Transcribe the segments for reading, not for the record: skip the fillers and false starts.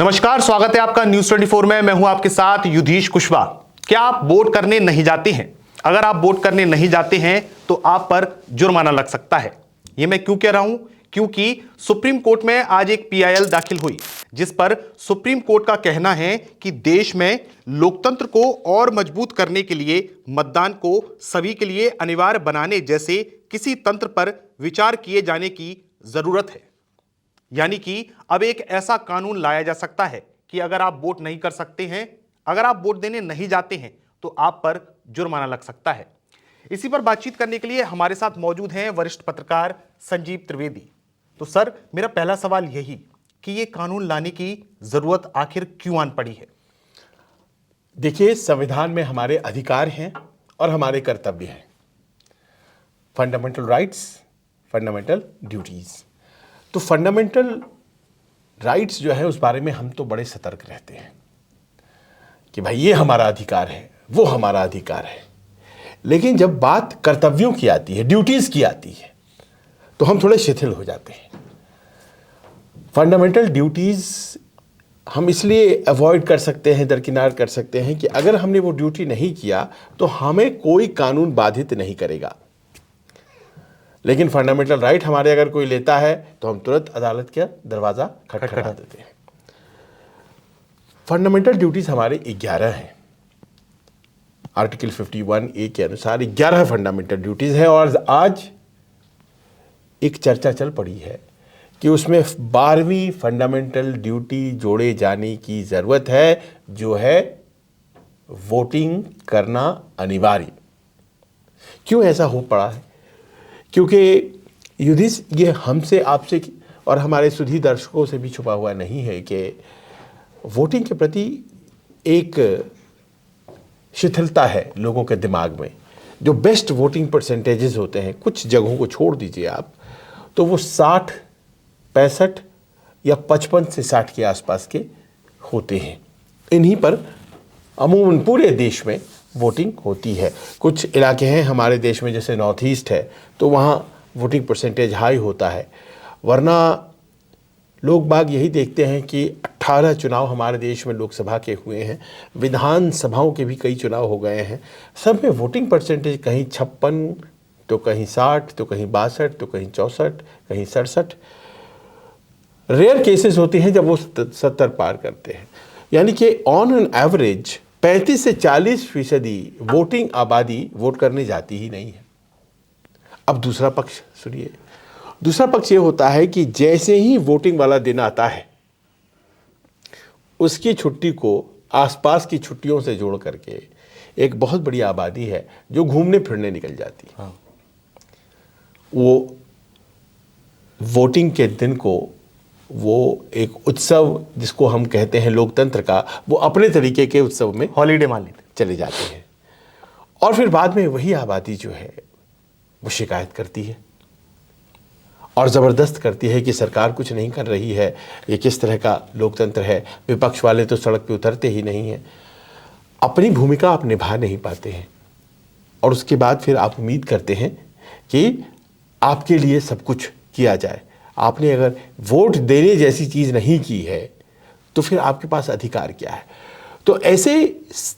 नमस्कार, स्वागत है आपका न्यूज 24 में। मैं हूं आपके साथ युधीश कुशवाहा। क्या आप वोट करने नहीं जाते हैं? अगर आप वोट करने नहीं जाते हैं तो आप पर जुर्माना लग सकता है। यह मैं क्यों कह रहा हूं? क्योंकि सुप्रीम कोर्ट में आज एक पीआईएल दाखिल हुई, जिस पर सुप्रीम कोर्ट का कहना है कि देश में लोकतंत्र को और मजबूत करने के लिए मतदान को सभी के लिए अनिवार्य बनाने जैसे किसी तंत्र पर विचार किए जाने की जरूरत है। यानी कि अब एक ऐसा कानून लाया जा सकता है कि अगर आप वोट नहीं कर सकते हैं, अगर आप वोट देने नहीं जाते हैं तो आप पर जुर्माना लग सकता है। इसी पर बातचीत करने के लिए हमारे साथ मौजूद हैं वरिष्ठ पत्रकार संजीव त्रिवेदी। तो सर, मेरा पहला सवाल यही कि ये कानून लाने की जरूरत आखिर क्यों आन पड़ी है? देखिए, संविधान में हमारे अधिकार हैं और हमारे कर्तव्य हैं। Fundamental rights, fundamental duties. तो फंडामेंटल राइट्स जो है उस बारे में हम तो बड़े सतर्क रहते हैं कि भाई ये हमारा अधिकार है, वो हमारा अधिकार है। लेकिन जब बात कर्तव्यों की आती है, ड्यूटीज की आती है, तो हम थोड़े शिथिल हो जाते हैं। फंडामेंटल ड्यूटीज हम इसलिए अवॉइड कर सकते हैं, दरकिनार कर सकते हैं कि अगर हमने वो ड्यूटी नहीं किया तो हमें कोई कानून बाधित नहीं करेगा। लेकिन फंडामेंटल राइट हमारे अगर कोई लेता है तो हम तुरंत अदालत का दरवाज़ा खटखटा देते हैं। फंडामेंटल ड्यूटीज हमारे 11 हैं। आर्टिकल 51A के अनुसार 11 फंडामेंटल ड्यूटीज है और आज एक चर्चा चल पड़ी है कि उसमें 12वीं फंडामेंटल ड्यूटी जोड़े जाने की ज़रूरत है, जो है वोटिंग करना अनिवार्य। क्यों ऐसा हो पड़ा है? क्योंकि युधिश, ये हमसे, आपसे और हमारे सुधी दर्शकों से भी छुपा हुआ नहीं है कि वोटिंग के प्रति एक शिथिलता है लोगों के दिमाग में। जो बेस्ट वोटिंग परसेंटेजेस होते हैं, कुछ जगहों को छोड़ दीजिए आप, तो वो 60, 65 या 55 से 60 के आसपास के होते हैं। इन्हीं पर अमूमन पूरे देश में वोटिंग होती है। कुछ इलाके हैं हमारे देश में, जैसे नॉर्थ ईस्ट है, तो वहाँ वोटिंग परसेंटेज हाई होता है। वरना लोग बाग यही देखते हैं कि 18 चुनाव हमारे देश में लोकसभा के हुए हैं, विधानसभाओं के भी कई चुनाव हो गए हैं। सब में वोटिंग परसेंटेज कहीं 56, तो कहीं 60, तो कहीं 62, तो कहीं 64, कहीं 67। रेयर केसेस होते हैं जब वो 70 पार करते हैं। यानी कि ऑन एन एवरेज 35 से 40% वोटिंग आबादी वोट करने जाती ही नहीं है। अब दूसरा पक्ष सुनिए। दूसरा पक्ष ये होता है कि जैसे ही वोटिंग वाला दिन आता है, उसकी छुट्टी को आसपास की छुट्टियों से जोड़ करके एक बहुत बड़ी आबादी है जो घूमने फिरने निकल जाती है। हाँ। वो वोटिंग के दिन को वो एक उत्सव, जिसको हम कहते हैं लोकतंत्र का, वो अपने तरीके के उत्सव में हॉलीडे मान लेते चले जाते हैं। और फिर बाद में वही आबादी जो है वो शिकायत करती है और ज़बरदस्त करती है कि सरकार कुछ नहीं कर रही है, ये किस तरह का लोकतंत्र है, विपक्ष वाले तो सड़क पे उतरते ही नहीं हैं। अपनी भूमिका आप निभा नहीं पाते हैं और उसके बाद फिर आप उम्मीद करते हैं कि आपके लिए सब कुछ किया जाए। आपने अगर वोट देने जैसी चीज़ नहीं की है तो फिर आपके पास अधिकार क्या है? तो ऐसे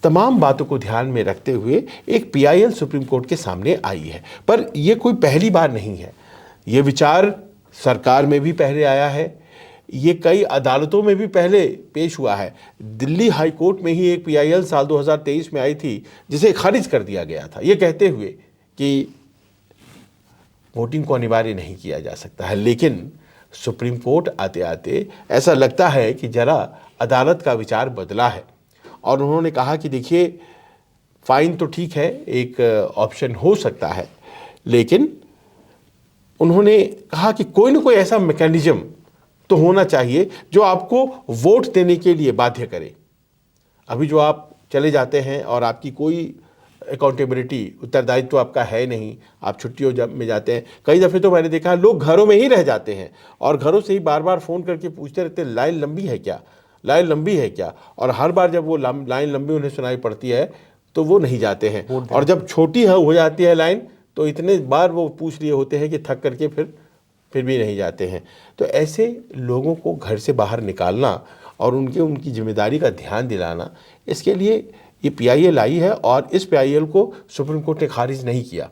तमाम बातों को ध्यान में रखते हुए एक पीआईएल सुप्रीम कोर्ट के सामने आई है। पर यह कोई पहली बार नहीं है। ये विचार सरकार में भी पहले आया है, ये कई अदालतों में भी पहले पेश हुआ है। दिल्ली हाई कोर्ट में ही एक पीआईएल साल 2023 में आई थी, जिसे खारिज कर दिया गया था, ये कहते हुए कि वोटिंग को अनिवार्य नहीं किया जा सकता है। लेकिन सुप्रीम कोर्ट आते आते ऐसा लगता है कि जरा अदालत का विचार बदला है और उन्होंने कहा कि देखिए, फाइन तो ठीक है, एक ऑप्शन हो सकता है, लेकिन उन्होंने कहा कि कोई ना कोई ऐसा मैकेनिज्म तो होना चाहिए जो आपको वोट देने के लिए बाध्य करे। अभी जो आप चले जाते हैं और आपकी कोई अकाउंटेबिलिटी, उत्तरदायित्व तो आपका है नहीं, आप छुट्टियों जब में जाते हैं। कई दफ़े तो मैंने देखा लोग घरों में ही रह जाते हैं और घरों से ही बार बार फ़ोन करके पूछते रहते हैं, लाइन लंबी है क्या, लाइन लंबी है क्या। और हर बार जब वो लाइन लंबी उन्हें सुनाई पड़ती है तो वो नहीं जाते हैं। और जब छोटी हो जाती है लाइन, तो इतने बार वो पूछ लिए होते हैं कि थक करके फिर भी नहीं जाते हैं। तो ऐसे लोगों को घर से बाहर निकालना और उनकी जिम्मेदारी का ध्यान दिलाना, इसके लिए ये PIL आई है और इस PIL को सुप्रीम कोर्ट ने खारिज नहीं किया।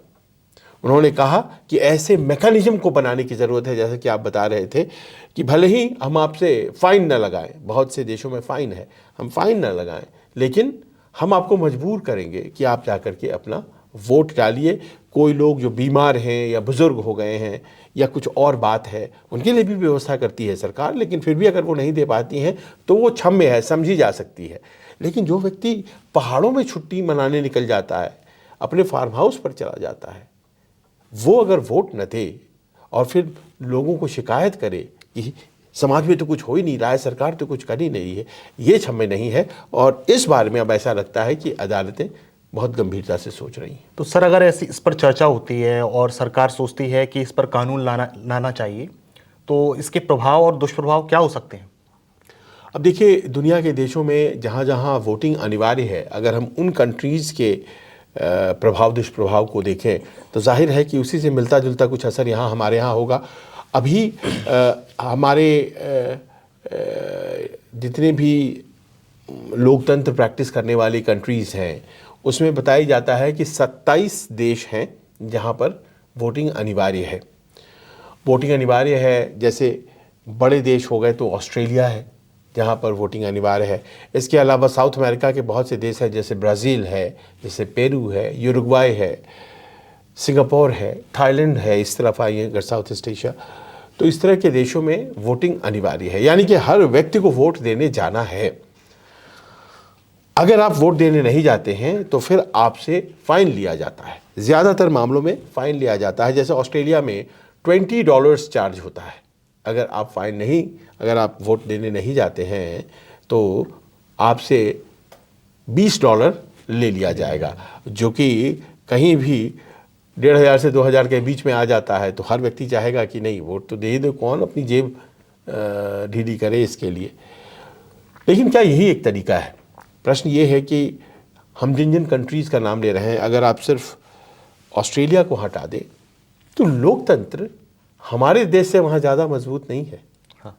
उन्होंने कहा कि ऐसे मैकेनिज्म को बनाने की ज़रूरत है, जैसे कि आप बता रहे थे कि भले ही हम आपसे फ़ाइन न लगाएं, बहुत से देशों में फ़ाइन है, हम फ़ाइन न लगाएं, लेकिन हम आपको मजबूर करेंगे कि आप जाकर के अपना वोट डालिए। कोई लोग जो बीमार हैं या बुज़ुर्ग हो गए हैं या कुछ और बात है, उनके लिए भी व्यवस्था करती है सरकार, लेकिन फिर भी अगर वो नहीं दे पाती हैं तो वो क्षम्य है, समझी जा सकती है। लेकिन जो व्यक्ति पहाड़ों में छुट्टी मनाने निकल जाता है, अपने फार्म हाउस पर चला जाता है, वो अगर वोट न दे और फिर लोगों को शिकायत करे कि समाज में तो कुछ हो ही नहीं रहा है, सरकार तो कुछ कर ही नहीं है, ये क्षम्य नहीं है। और इस बारे में अब ऐसा लगता है कि अदालतें बहुत गंभीरता से सोच रही हैं। तो सर, अगर ऐसी इस पर चर्चा होती है और सरकार सोचती है कि इस पर कानून लाना चाहिए, तो इसके प्रभाव और दुष्प्रभाव क्या हो सकते हैं? अब देखिए, दुनिया के देशों में जहाँ जहाँ वोटिंग अनिवार्य है, अगर हम उन कंट्रीज़ के प्रभाव दुष्प्रभाव को देखें तो जाहिर है कि उसी से मिलता जुलता कुछ असर यहाँ हमारे यहाँ होगा। अभी हमारे जितने भी लोकतंत्र प्रैक्टिस करने वाली कंट्रीज़ हैं, उसमें बताया जाता है कि 27 देश हैं जहाँ पर वोटिंग अनिवार्य है। वोटिंग अनिवार्य है, जैसे बड़े देश हो गए तो ऑस्ट्रेलिया है जहाँ पर वोटिंग अनिवार्य है। इसके अलावा साउथ अमेरिका के बहुत से देश हैं, जैसे ब्राज़ील है, जैसे पेरू है, यूरुग्वाई है, सिंगापुर है, थाईलैंड है। इस तरफ आइए अगर साउथ ईस्ट एशिया, तो इस तरह के देशों में वोटिंग अनिवार्य है, यानी कि हर व्यक्ति को वोट देने जाना है। अगर आप वोट देने नहीं जाते हैं तो फिर आपसे फ़ाइन लिया जाता है। ज़्यादातर मामलों में फ़ाइन लिया जाता है। जैसे ऑस्ट्रेलिया में $20 चार्ज होता है। अगर आप वोट देने नहीं जाते हैं तो आपसे $20 ले लिया जाएगा, जो कि कहीं भी 1,500 से 2,000 के बीच में आ जाता है। तो हर व्यक्ति चाहेगा कि नहीं, वोट तो दे ही दो, कौन अपनी जेब ढीली करे इसके लिए। लेकिन क्या यही एक तरीका है? प्रश्न ये है कि हम जिन जिन कंट्रीज़ का नाम ले रहे हैं, अगर आप सिर्फ ऑस्ट्रेलिया को हटा दें तो लोकतंत्र हमारे देश से वहाँ ज़्यादा मजबूत नहीं है। हाँ।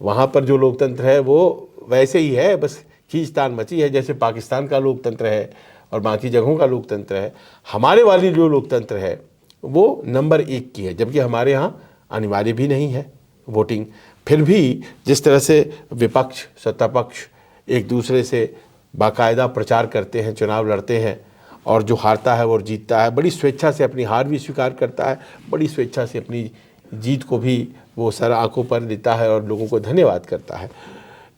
वहाँ पर जो लोकतंत्र है वो वैसे ही है, बस खींचतान मची है, जैसे पाकिस्तान का लोकतंत्र है और बाकी जगहों का लोकतंत्र है। हमारे वाली जो लोकतंत्र है वो नंबर 1 की है, जबकि हमारे यहाँ अनिवार्य भी नहीं है वोटिंग। फिर भी जिस तरह से विपक्ष, सत्ता पक्ष एक दूसरे से बाकायदा प्रचार करते हैं, चुनाव लड़ते हैं, और जो हारता है वो जीतता है, बड़ी स्वेच्छा से अपनी हार भी स्वीकार करता है, बड़ी स्वेच्छा से अपनी जीत को भी वो सर आंखों पर लेता है और लोगों को धन्यवाद करता है।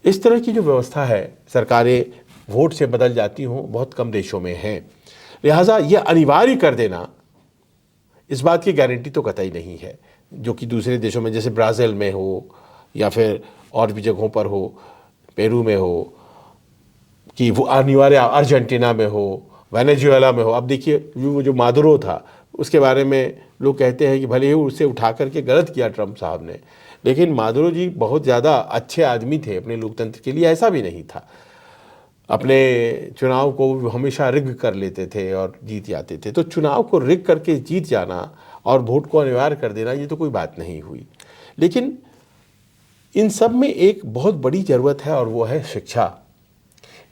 इस तरह की जो व्यवस्था है, सरकारें वोट से बदल जाती हों, बहुत कम देशों में है। लिहाजा ये अनिवार्य कर देना, इस बात की गारंटी तो कतई नहीं है, जो कि दूसरे देशों में जैसे ब्राज़ील में हो या फिर और भी जगहों पर हो, पेरू में हो, कि वो अनिवार्य अर्जेंटीना में हो, वेनेजुएला में हो। अब देखिए, वो जो मादुरो था उसके बारे में लोग कहते हैं कि भले ही उसे उठा करके गलत किया ट्रंप साहब ने, लेकिन मादुरो जी बहुत ज़्यादा अच्छे आदमी थे अपने लोकतंत्र के लिए। ऐसा भी नहीं था, अपने चुनाव को हमेशा रिग कर लेते थे और जीत जाते थे। तो चुनाव को रिग करके जीत जाना और वोट को अनिवार्य कर देना, ये तो कोई बात नहीं हुई। लेकिन इन सब में एक बहुत बड़ी ज़रूरत है और वो है शिक्षा।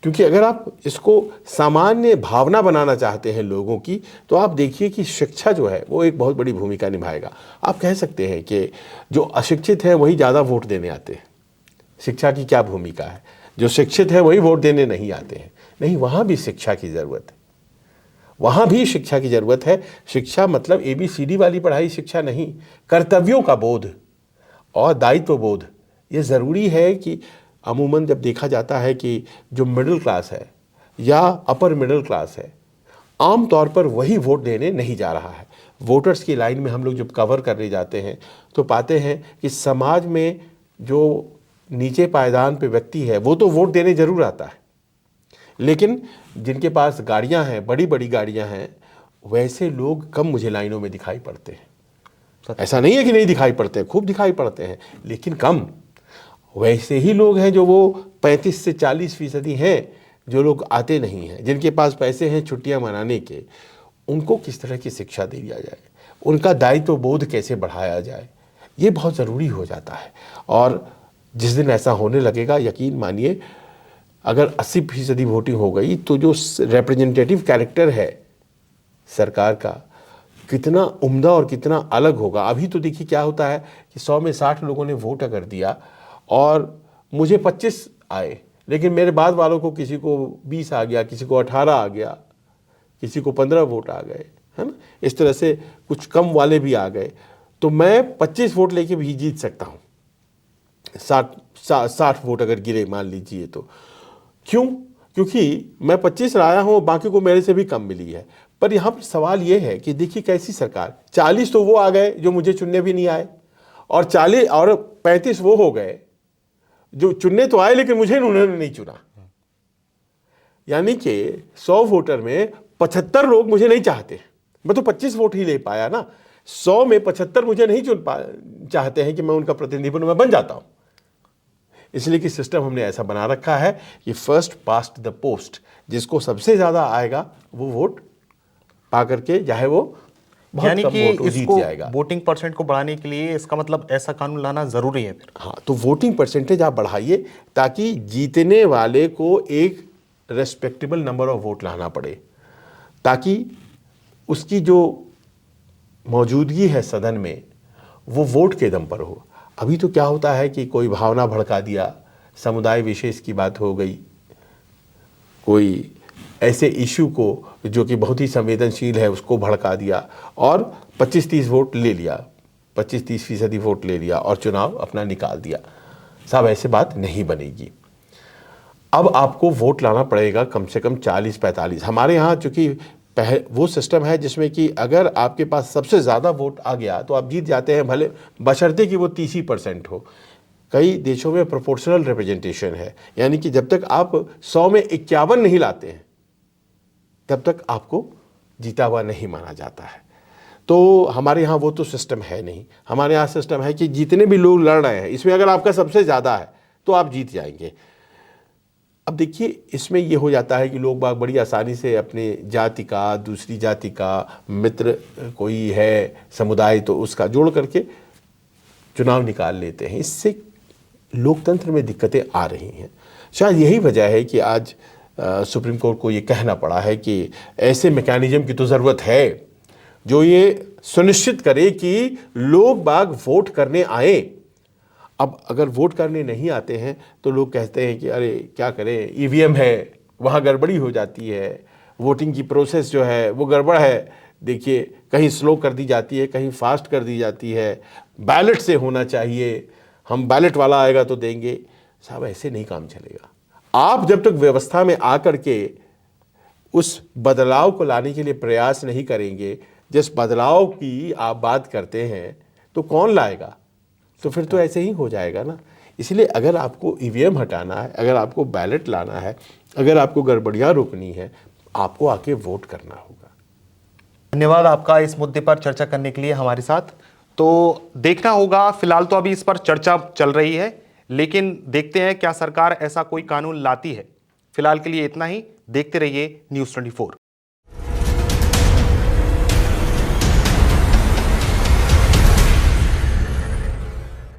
क्योंकि अगर आप इसको सामान्य भावना बनाना चाहते हैं लोगों की, तो आप देखिए कि शिक्षा जो है वो एक बहुत बड़ी भूमिका निभाएगा। आप कह सकते हैं कि जो अशिक्षित है वही ज़्यादा वोट देने आते हैं। शिक्षा की क्या भूमिका है? जो शिक्षित है वही वोट देने नहीं आते हैं। नहीं, वहाँ भी शिक्षा की ज़रूरत है, वहाँ भी शिक्षा की ज़रूरत है। शिक्षा मतलब ABCD वाली पढ़ाई शिक्षा नहीं, कर्तव्यों का बोध और दायित्व बोध। ये ज़रूरी है कि अमूमन जब देखा जाता है कि जो मिडिल क्लास है या अपर मिडिल क्लास है, आम तौर पर वही वोट देने नहीं जा रहा है। वोटर्स की लाइन में हम लोग जब कवर करने जाते हैं तो पाते हैं कि समाज में जो नीचे पायदान पे व्यक्ति है वो तो वोट देने ज़रूर आता है, लेकिन जिनके पास गाड़ियां हैं, बड़ी बड़ी गाड़ियां हैं, वैसे लोग कम मुझे लाइनों में दिखाई पड़ते हैं। ऐसा नहीं है कि नहीं दिखाई पड़ते हैं, खूब दिखाई पड़ते हैं, लेकिन कम। वैसे ही लोग हैं जो वो 35 से 40% हैं जो लोग आते नहीं हैं, जिनके पास पैसे हैं छुट्टियां मनाने के। उनको किस तरह की शिक्षा दी जाए, उनका दायित्व बोध कैसे बढ़ाया जाए, ये बहुत ज़रूरी हो जाता है। और जिस दिन ऐसा होने लगेगा, यकीन मानिए, अगर 80% वोटिंग हो गई तो जो रिप्रेजेंटेटिव कैरेक्टर है सरकार का कितना उम्दा और कितना अलग होगा। अभी तो देखिए क्या होता है कि 100 में 60 लोगों ने वोट अगर दिया और मुझे 25 आए, लेकिन मेरे बाद वालों को किसी को 20 आ गया, किसी को 18 आ गया, किसी को 15 वोट आ गए, है ना। इस तरह से कुछ कम वाले भी आ गए, तो मैं 25 वोट लेके भी जीत सकता हूँ। 60 वोट अगर गिरे मान लीजिए तो। क्यों? क्योंकि मैं 25 लाया हूँ, बाकी को मेरे से भी कम मिली है। पर यहाँ पर सवाल ये है कि देखिए कैसी सरकार, 40 तो वो आ गए जो मुझे चुनने भी नहीं आए, और 40 और 35 वो हो गए जो चुनने तो आए लेकिन मुझे उन्होंने नहीं चुना। यानी कि 100 वोटर में 75 लोग मुझे नहीं चाहते। मैं तो 25 वोट ही ले पाया ना। 100 में 75 मुझे नहीं चाहते हैं कि मैं उनका प्रतिनिधि बनूं, मैं बन जाता हूं। इसलिए कि सिस्टम हमने ऐसा बना रखा है कि फर्स्ट पास्ट द पोस्ट, जिसको सबसे ज्यादा आएगा वो वोट पा करके, चाहे वो बहुत यानी कम कि वोट, वो जीत इसको जाएगा। वोटिंग परसेंट को बढ़ाने के लिए इसका मतलब ऐसा कानून लाना जरूरी है फिर। हाँ, तो वोटिंग परसेंटेज आप बढ़ाइए ताकि जीतने वाले को एक रेस्पेक्टेबल नंबर ऑफ वोट लाना पड़े, ताकि उसकी जो मौजूदगी है सदन में वो वोट के दम पर हो। अभी तो क्या होता है कि कोई भावना भड़का दिया, समुदाय विशेष की बात हो गई, कोई ऐसे इशू को जो कि बहुत ही संवेदनशील है उसको भड़का दिया और 25-30 वोट ले लिया, 25-30% वोट ले लिया और चुनाव अपना निकाल दिया। साहब ऐसे बात नहीं बनेगी। अब आपको वोट लाना पड़ेगा कम से कम 40-45। हमारे यहाँ चूंकि वो सिस्टम है जिसमें कि अगर आपके पास सबसे ज़्यादा वोट आ गया तो आप जीत जाते हैं, भले बशर्ते कि वो 30% हो। कई देशों में प्रोपोर्शनल रिप्रेजेंटेशन है, यानी कि जब तक आप 100 में 51 नहीं लाते हैं तब तक आपको जीता हुआ नहीं माना जाता है। तो हमारे यहाँ वो तो सिस्टम है नहीं। हमारे यहाँ सिस्टम है कि जितने भी लोग लड़ रहे हैं इसमें अगर आपका सबसे ज़्यादा है तो आप जीत जाएंगे। अब देखिए इसमें ये हो जाता है कि लोग बाग बड़ी आसानी से अपने जाति का, दूसरी जाति का मित्र कोई है समुदाय तो उसका जोड़ करके चुनाव निकाल लेते हैं। इससे लोकतंत्र में दिक्कतें आ रही हैं। शायद यही वजह है कि आज सुप्रीम कोर्ट को ये कहना पड़ा है कि ऐसे मैकेनिज्म की तो ज़रूरत है जो ये सुनिश्चित करे कि लोग बाग वोट करने आए। अब अगर वोट करने नहीं आते हैं तो लोग कहते हैं कि अरे क्या करें, ईवीएम है, वहाँ गड़बड़ी हो जाती है, वोटिंग की प्रोसेस जो है वो गड़बड़ है। देखिए कहीं स्लो कर दी जाती है, कहीं फास्ट कर दी जाती है, बैलेट से होना चाहिए, हम बैलेट वाला आएगा तो देंगे। साहब ऐसे नहीं काम चलेगा। आप जब तक व्यवस्था में आकर के उस बदलाव को लाने के लिए प्रयास नहीं करेंगे, जिस बदलाव की आप बात करते हैं, तो कौन लाएगा? तो फिर तो ऐसे ही हो जाएगा ना। इसलिए अगर आपको ईवीएम हटाना है, अगर आपको बैलेट लाना है, अगर आपको गड़बड़ियां रोकनी है, आपको आके वोट करना होगा। धन्यवाद आपका इस मुद्दे पर चर्चा करने के लिए हमारे साथ। तो देखना होगा, फिलहाल तो अभी इस पर चर्चा चल रही है, लेकिन देखते हैं क्या सरकार ऐसा कोई कानून लाती है। फिलहाल के लिए इतना ही। देखते रहिए News 24।